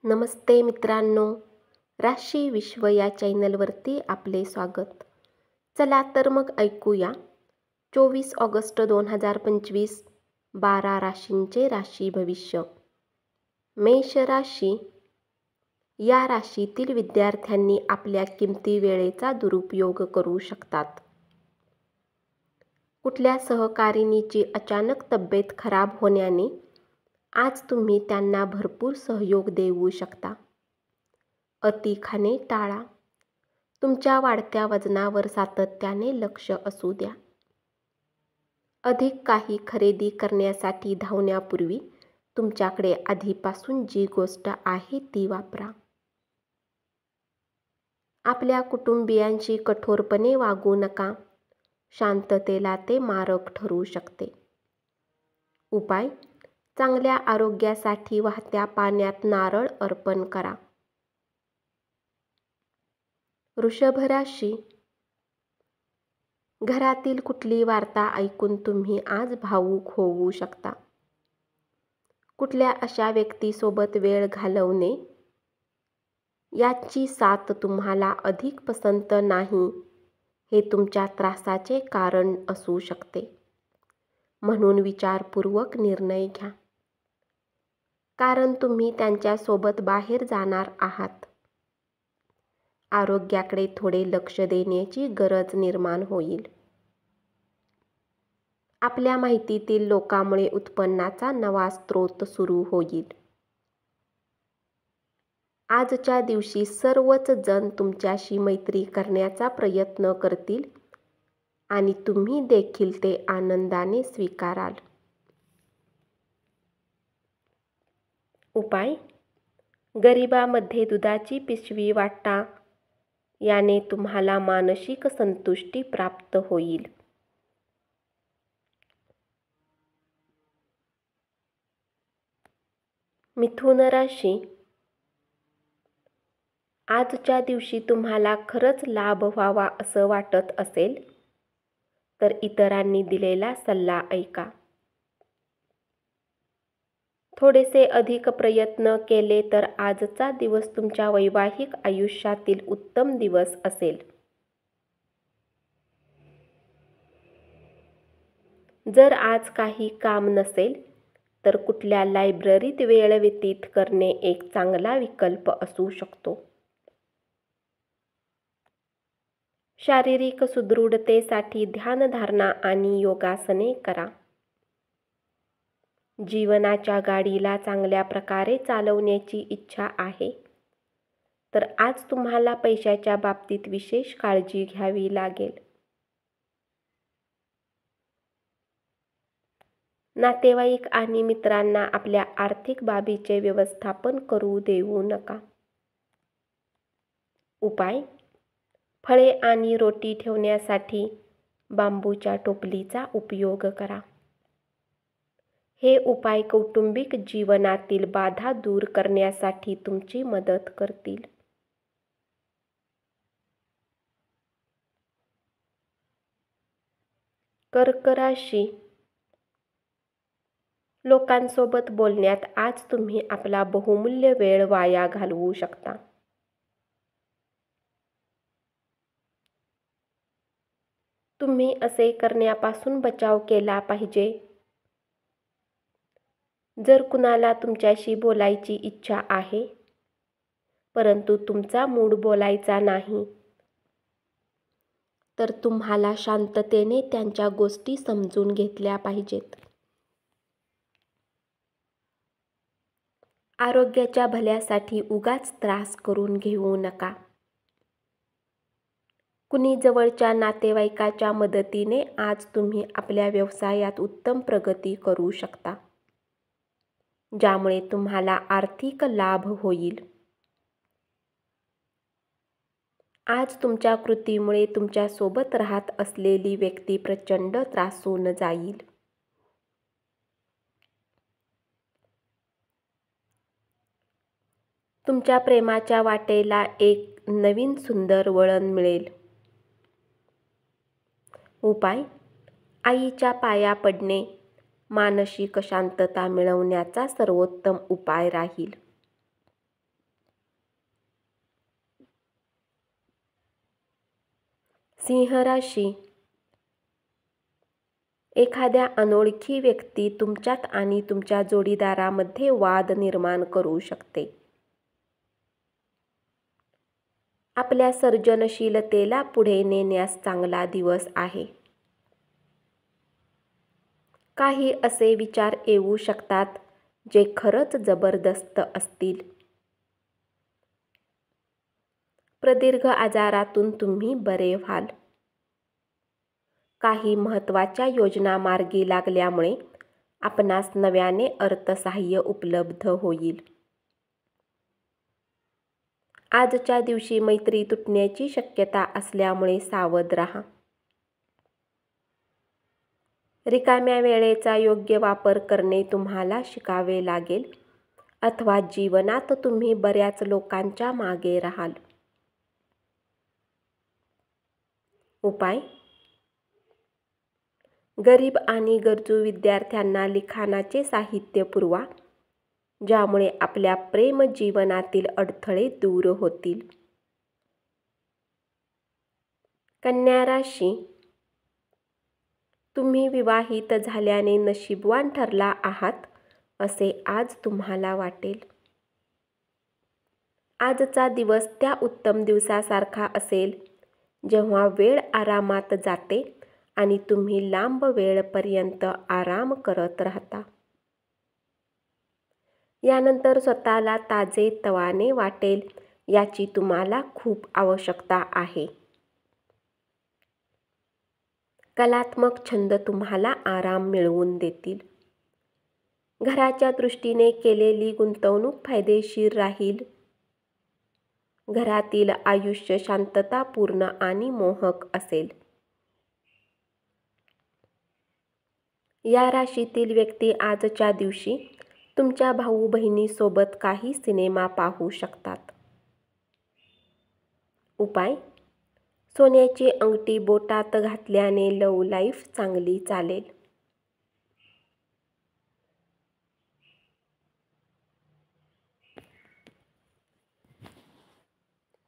नमस्ते मित्रांनो, राशी विश्व या चॅनलवरती आपले स्वागत. चला तर मग ऐकूया 24 ऑगस्ट 2025 12 राशींचे राशी भविष्य. मेष राशी. या राशीतील विद्यार्थ्यांनी आपल्या किमती वेळेचा दुरुपयोग करू शकतात. कुठल्या सहकारिणीची अचानक तब्येत खराब होण्याने आज तुम्ही त्यांना भरपूर सहयोग देऊ शकता. अति खाणे टाळा. तुमच्या वाढत्या वजनावर सातत्याने लक्ष असू द्या. अधिक काही खरेदी करण्यासाठी धावण्यापूर्वी तुमच्याकडे आधीपासून जी गोष्ट आहे ती वापरा. आपल्या कुटुंबियांशी कठोरपणे वागू नका. शांततेला ते मारक ठरू शकते. उपाय: चांगल्या आरोग्यासाठी वाहत्या पाण्यात नारळ अर्पण करा. वृषभ राशी. घरातील कुठली वार्ता ऐकून तुम्ही आज भावूक होऊ शकता. कुठल्या अशा व्यक्तीसोबत वेळ घालवणे याची साथ तुम्हाला अधिक पसंत नाही हे तुमच्या त्रासाचे कारण असू शकते. म्हणून विचारपूर्वक निर्णय घ्या. कारण तुम्ही त्यांच्यासोबत बाहेर जाणार आहात. आरोग्याकडे थोडे लक्ष देण्याची गरज निर्माण होईल. आपल्या माहितीतील लोकांमुळे उत्पन्नाचा नवा स्रोत सुरू होईल. आजच्या दिवशी सर्वच जण तुमच्याशी मैत्री करण्याचा प्रयत्न करतील आणि तुम्ही देखील ते आनंदाने स्वीकाराल. उपाय: गरिबांमध्ये दुधाची पिशवी वाटा. याने तुम्हाला मानसिक संतुष्टी प्राप्त होईल. मिथुन राशी. आजच्या दिवशी तुम्हाला खरंच लाभ व्हावा असं वाटत असेल तर इतरांनी दिलेला सल्ला ऐका. थोडेसे अधिक प्रयत्न केले तर आजचा दिवस तुमच्या वैवाहिक आयुष्यातील उत्तम दिवस असेल. जर आज काही काम नसेल तर कुठल्या लायब्ररीत वेळ व्यतीत करणे एक चांगला विकल्प असू शकतो. शारीरिक सुदृढतेसाठी ध्यानधारणा आणि योगासने करा. जीवनाच्या गाडीला चांगल्या प्रकारे चालवण्याची इच्छा आहे तर आज तुम्हाला पैशाच्या बाबतीत विशेष काळजी घ्यावी लागेल. नातेवाईक आणि मित्रांना आपल्या आर्थिक बाबीचे व्यवस्थापन करू देऊ नका. उपाय: फळे आणि रोटी ठेवण्यासाठी बांबूच्या टोपलीचा उपयोग करा. हे उपाय कौटुंबिक जीवनातील बाधा दूर करण्यासाठी तुमची मदत करतील. कर्क राशी. लोकांसोबत बोलण्यात आज तुम्ही आपला बहुमूल्य वेळ वाया घालवू शकता. तुम्ही असे करण्यापासून बचाव केला पाहिजे. जर कुणाला तुमच्याशी बोलायची इच्छा आहे परंतु तुमचा मूड बोलायचा नाही तर तुम्हाला शांततेने त्यांच्या गोष्टी समजून घेतल्या पाहिजेत. आरोग्याच्या भल्यासाठी उगाच त्रास करून घेऊ नका. कुणी जवळच्या नातेवाईकाच्या मदतीने आज तुम्ही आपल्या व्यवसायात उत्तम प्रगती करू शकता, ज्यामुळे तुम्हाला आर्थिक लाभ होईल. आज तुमच्या कृतीमुळे तुमच्या सोबत राहत असलेली व्यक्ती प्रचंड त्रासून जाईल. तुमच्या प्रेमाच्या वाटेला एक नवीन सुंदर वळण मिळेल. उपाय: आईच्या पाया पडणे मानसिक शांतता मिळवण्याचा सर्वोत्तम उपाय राहील. सिंह राशी, एखाद्या अनोळखी व्यक्ती तुमच्यात आणि तुमच्या जोडीदारामध्ये वाद निर्माण करू शकते. आपल्या सर्जनशीलतेला पुढे नेण्यास चांगला दिवस आहे. काही असे विचार येऊ शकतात जे खरंच जबरदस्त असतील. प्रदीर्घ आजारातून तुम्ही बरे व्हाल. काही महत्त्वाच्या योजना मार्गी लागल्यामुळे आपणास नव्याने अर्थसहाय्य उपलब्ध होईल. आजच्या दिवशी मैत्री तुटण्याची शक्यता असल्यामुळे सावध राहा. रिकाम्या वेळेचा योग्य वापर करणे तुम्हाला शिकावे लागेल अथवा जीवनात तुम्ही बऱ्याच लोकांच्या मागे राहाल. उपाय: गरीब आणि गरजू विद्यार्थ्यांना लिखाणाचे साहित्य पुरवा, ज्यामुळे आपल्या प्रेम जीवनातील अडथळे दूर होतील. कन्या राशी, तुम्ही विवाहित झाल्याने नशीबवान ठरला आहात असे आज तुम्हाला वाटेल. आजचा दिवस त्या उत्तम दिवसासारखा असेल जेव्हा वेळ आरामात जाते आणि तुम्ही लांब वेळपर्यंत आराम करत राहता. यानंतर स्वतःला ताजेतवाने वाटेल याची तुम्हाला खूप आवश्यकता आहे. कलात्मक छंद तुम्हाला आराम मिळवून देतील. घराच्या दृष्टीने केलेली गुंतवणूक फायदेशीर राहील. घरातील आयुष्य शांततापूर्ण आणि मोहक असेल. या राशीतील व्यक्ती आजच्या दिवशी तुमच्या भाऊ बहिणीसोबत काही सिनेमा पाहू शकतात. उपाय: सोन्याची अंगठी बोटात घातल्याने लव्ह लाईफ चांगली चालेल.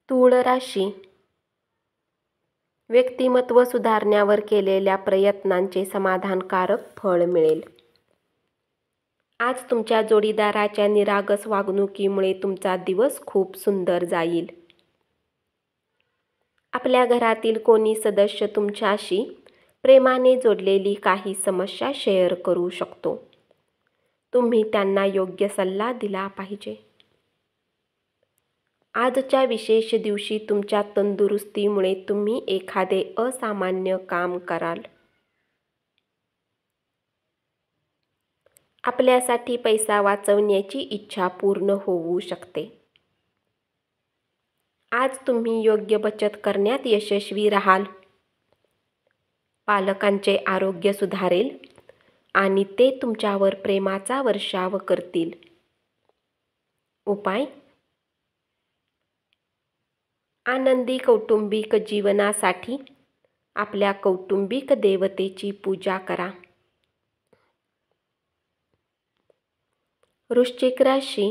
तूळ राशी, व्यक्तिमत्व सुधारण्यावर केलेल्या प्रयत्नांचे समाधानकारक फळ मिळेल. आज तुमच्या जोडीदाराच्या निरागस वागणुकीमुळे तुमचा दिवस खूप सुंदर जाईल. आपल्या घरातील कोणी सदस्य तुमच्याशी प्रेमाने जोडलेली काही समस्या शेअर करू शकतो. तुम्ही त्यांना योग्य सल्ला दिला पाहिजे. आजच्या विशेष दिवशी तुमच्या तंदुरुस्तीमुळे तुम्ही एखादे असामान्य काम कराल. आपल्यासाठी पैसा वाचवण्याची इच्छा पूर्ण होऊ शकते. आज तुम्ही योग्य बचत करण्यात यशस्वी राहाल. पालकांचे आरोग्य सुधारेल आणि ते तुमच्यावर प्रेमाचा वर्षाव करतील. उपाय: आनंदी कौटुंबिक जीवनासाठी आपल्या कौटुंबिक देवतेची पूजा करा. वृश्चिक राशी,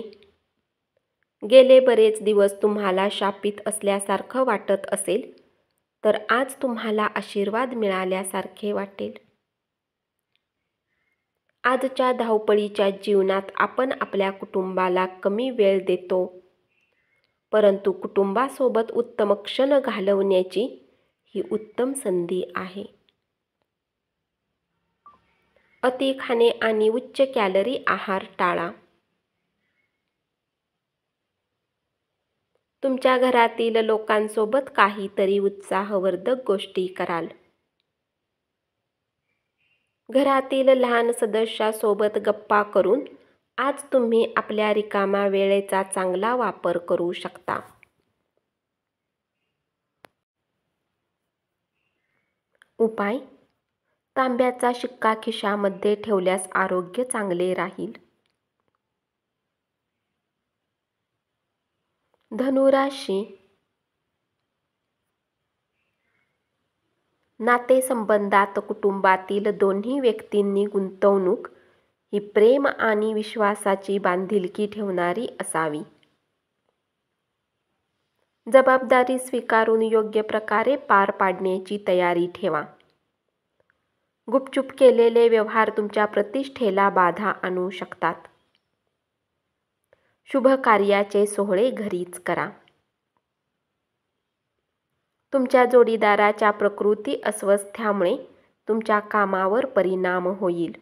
गेले बरेच दिवस तुम्हाला शापित असल्यासारखं वाटत असेल तर आज तुम्हाला आशीर्वाद मिळाल्यासारखे वाटेल. आजच्या धावपळीच्या जीवनात आपण आपल्या कुटुंबाला कमी वेळ देतो, परंतु कुटुंबासोबत उत्तम क्षण घालवण्याची ही उत्तम संधी आहे. अति खाणे आणि उच्च कॅलरी आहार टाळा. तुमच्या घरातील लोकांसोबत काहीतरी उत्साहवर्धक गोष्टी कराल. घरातील लहान सदस्यासोबत गप्पा करून आज तुम्ही आपल्या रिकाम्या वेळेचा चांगला वापर करू शकता. उपाय: तांब्याचा शिक्का खिशामध्ये ठेवल्यास आरोग्य चांगले राहील. धनु राशी, नातेसंबंधात कुटुंबातील दोन्ही व्यक्तींनी गुंतवणूक ही प्रेम आणि विश्वासाची बांधिलकी ठेवणारी असावी. जबाबदारी स्वीकारून योग्य प्रकारे पार पाडण्याची तयारी ठेवा. गुपचूप केलेले व्यवहार तुमच्या प्रतिष्ठेला बाधा आणू शकतात. शुभ कार्याचे सोहळे घरीच करा. तुमच्या जोडीदाराच्या प्रकृती अस्वस्थ्यामुळे तुमच्या कामावर परिणाम होईल.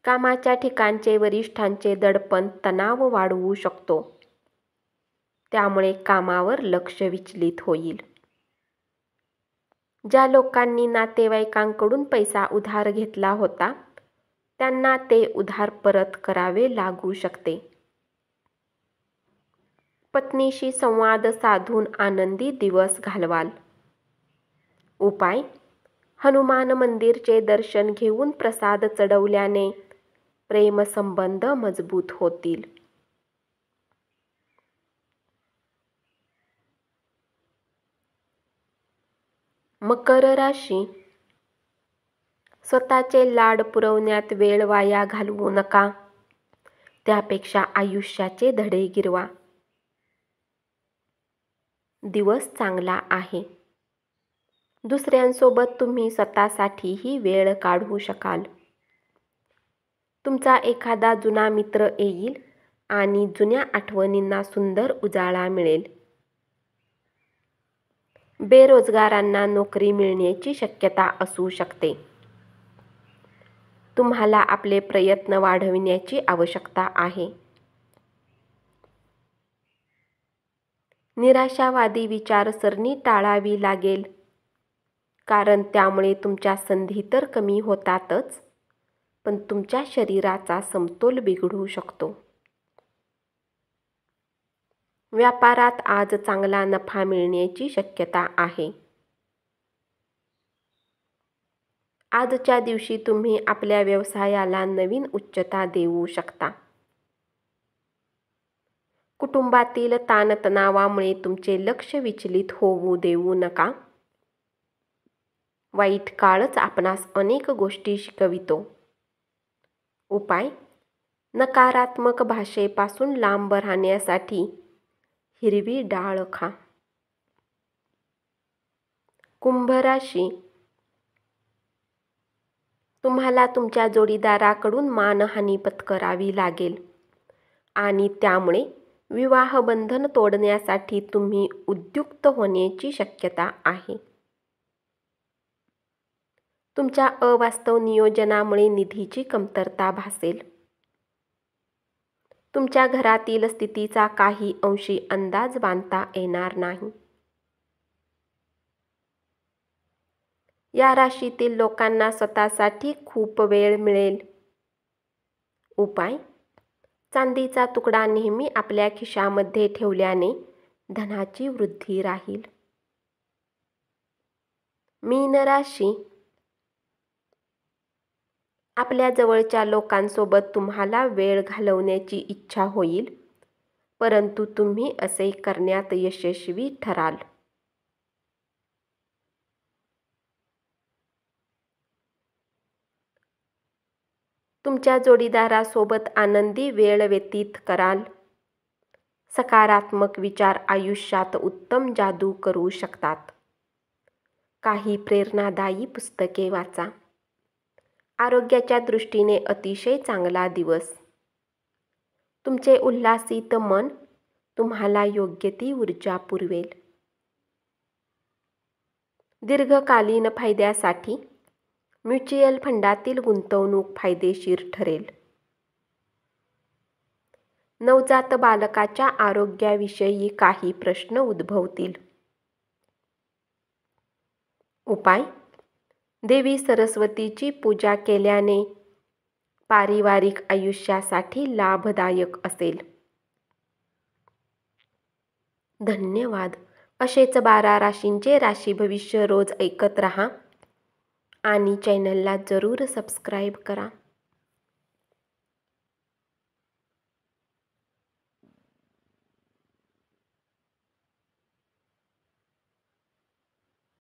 कामाच्या ठिकाणचे वरिष्ठांचे दडपण तणाव वाढवू शकतो. त्यामुळे कामावर लक्ष विचलित होईल. ज्या लोकांनी नातेवाईकांकडून पैसा उधार घेतला होता त्यांना ते उधार परत करावे लागू शकते. पत्नीशी संवाद साधून आनंदी दिवस घालवाल. उपाय: हनुमान मंदिरचे दर्शन घेऊन प्रसाद चढवल्याने प्रेमसंबंध मजबूत होतील. मकर राशी. स्वतःचे लाड पुरवण्यात वेळ वाया घालवू नका. त्यापेक्षा आयुष्याचे धडे गिरवा. दिवस चांगला आहे. दुसऱ्यांसोबत तुम्ही स्वतःसाठीही वेळ काढू शकाल. तुमचा एखादा जुना मित्र येईल आणि जुन्या आठवणींना सुंदर उजाळा मिळेल. बेरोजगारांना नोकरी मिळण्याची शक्यता असू शकते. तुम्हाला आपले प्रयत्न वाढविण्याची आवश्यकता आहे. निराशावादी विचारसरणी टाळावी लागेल, कारण त्यामुळे तुमच्या संधी तर कमी होतातच, पण तुमच्या शरीराचा समतोल बिघडू शकतो. व्यापारात आज चांगला नफा मिळण्याची शक्यता आहे. आजच्या दिवशी तुम्ही आपल्या व्यवसायाला नवीन उच्चता देऊ शकता. कुटुंबातील ताणतणावामुळे तुमचे लक्ष विचलित होऊ देऊ नका. वाईट काळच आपणास अनेक गोष्टी शिकवितो. उपाय: नकारात्मक भाषेपासून लांब राहण्यासाठी हिरवी डाळ खा. कुंभ राशी. तुम्हाला तुमच्या जोडीदाराकडून मानहानी पत्करावी लागेल आणि त्यामुळे विवाहबंधन तोडण्यासाठी तुम्ही उद्युक्त होण्याची शक्यता आहे. तुमच्या अवास्तव नियोजनामुळे निधीची कमतरता भासेल. तुमच्या घरातील स्थितीचा काही अंशी अंदाज बांधता येणार नाही. या राशीतील लोकांना स्वतःसाठी खूप वेळ मिळेल. उपाय: चांदीचा तुकडा नेहमी आपल्या खिशामध्ये ठेवल्याने धनाची वृद्धी राहील. मीन राशी. आपल्या जवळच्या लोकांसोबत तुम्हाला वेळ घालवण्याची इच्छा होईल, परंतु तुम्ही असे करण्यात यशस्वी ठराल. तुमच्या जोडीदारासोबत आनंदी वेळ व्यतीत कराल. सकारात्मक विचार आयुष्यात उत्तम जादू करू शकतात. काही प्रेरणादायी पुस्तके वाचा. आरोग्याच्या दृष्टीने अतिशय चांगला दिवस. तुमचे उल्हासित मन तुम्हाला योग्य ती ऊर्जा पुरवेल. दीर्घकालीन फायद्यासाठी म्युच्युअल फंडातील गुंतवणूक फायदेशीर ठरेल. नवजात बालकाच्या आरोग्याविषयी काही प्रश्न उद्भवतील. उपाय: देवी सरस्वतीची पूजा केल्याने पारिवारिक आयुष्यासाठी लाभदायक असेल. धन्यवाद. असेच 12 राशींचे राशी भविष्य रोज ऐकत रहा आणि चॅनलला जरूर सबस्क्राईब करा.